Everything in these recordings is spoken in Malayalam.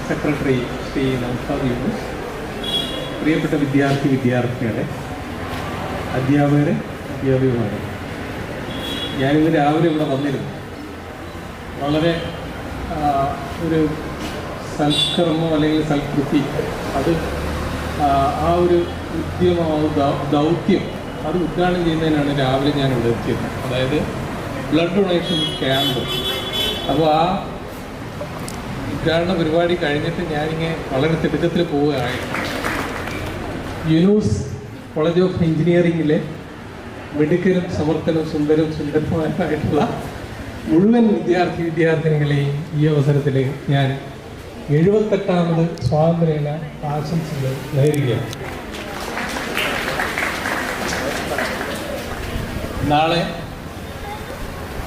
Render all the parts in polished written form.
സെക്രട്ടറി ശ്രീ നൗഷാദ് യൂനുസ്, പ്രിയപ്പെട്ട വിദ്യാർത്ഥികളെ, അധ്യാപകരെ, അധ്യാപികമാരെ, ഞാനിന്ന് രാവിലെ ഇവിടെ വന്നിരുന്നു. വളരെ ഒരു സൽക്കർമ്മം അല്ലെങ്കിൽ സൽകൃതി, അത് ആ ഒരു ഉദ്യമം, ദൗത്യം അത് ഉദ്ഘാടനം ചെയ്യുന്നതിനാണ് രാവിലെ ഞാൻ ഇവിടെ എത്തിയത്. അതായത് ബ്ലഡ് ഡൊണേഷൻ ക്യാമ്പ്. അപ്പോൾ ആ ഉദ്ഘാടന പരിപാടി കഴിഞ്ഞിട്ട് ഞാനിങ്ങനെ വളരെ തിടുക്കത്തിൽ പോവുകയായിരുന്നു. യൂനൂസ് കോളേജ് ഓഫ് എഞ്ചിനീയറിംഗിലെ മിടുക്കരും സമർത്ഥനും സുന്ദരമായിട്ടുള്ള മുഴുവൻ വിദ്യാർത്ഥിനികളെയും ഈ അവസരത്തിൽ ഞാൻ 78ാമത് സ്വാതന്ത്ര്യദിന ആശംസകൾ നേരുകയാണ്. നാളെ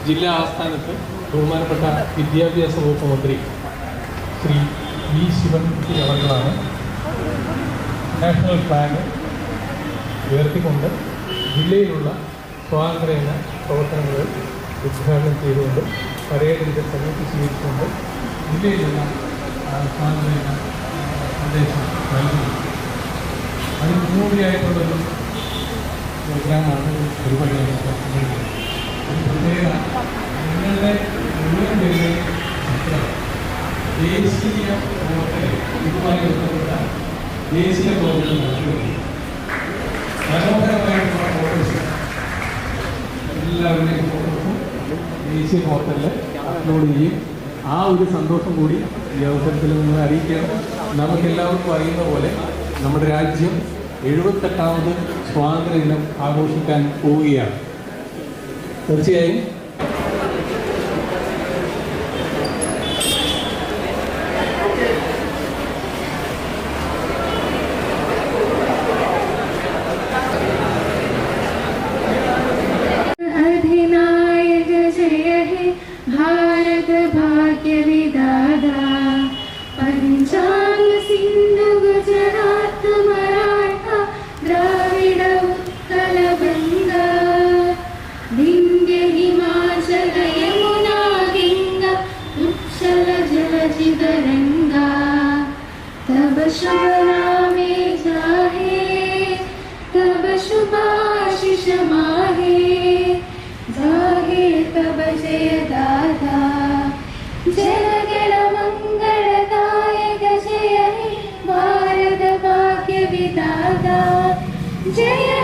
ജില്ലാ ആസ്ഥാനത്ത് ബഹുമാനപ്പെട്ട വിദ്യാഭ്യാസ വകുപ്പ് മന്ത്രി ശ്രീ വി ശിവൻകുട്ടി അവர்களാണ് നാഷണൽ ഫ്ലാഗ് ഉയർത്തിക്കൊണ്ട് ജില്ലയിലുള്ള സ്വാതന്ത്ര്യദിന പ്രവർത്തനങ്ങൾ ഉദ്ഘാടനം ചെയ്തുകൊണ്ട് പരേഡിൻ്റെ സമയത്ത് സ്വീകരിച്ചുകൊണ്ട് ജില്ലയിലുള്ള സ്വാതന്ത്ര്യദിന സന്ദേശം നൽകുന്നു. അതിന് മുന്നോടിയായിട്ടുള്ളൊരു പ്രോഗ്രാമാണ് പരിപാടിയാണ്. പ്രത്യേക നിങ്ങളുടെ മുഴുവൻ പേരുടെയും ചിത്രം ദേശീയ പ്രവർത്തകർ ഇതുമായി ബന്ധപ്പെട്ട ദേശീയ പ്രവർത്തനം നടത്തുകയും മനോഹരമായിട്ടുള്ള ഫോട്ടോസ് എല്ലാവരുടെയും ഫോട്ടോസും ദേശീയ പോർട്ടലിൽ അപ്ലോഡ് ചെയ്യും. ആ ഒരു സന്തോഷം കൂടി ഈ അവസരത്തിൽ നിങ്ങളെ അറിയിക്കുകയാണ്. നമുക്കെല്ലാവർക്കും അറിയുന്ന പോലെ നമ്മുടെ രാജ്യം 78ാമത് സ്വാതന്ത്ര്യദിനം ആഘോഷിക്കാൻ പോവുകയാണ്. തീർച്ചയായും अधिनायक जय हे भारत भाग्य विधाता, पंजाब सिंधु गुजरात मराठा द्राविड उत्कल गंगा, विंध्य हिमाचल यमुना गंगा उच्छल जलचितरंगा, तब शुभ नामे जाहे, तब शुभाशिष माहे, जाहे तब जय दाता, जनगण मंगलदायक जय हे भारत भाग्य विधाता, जय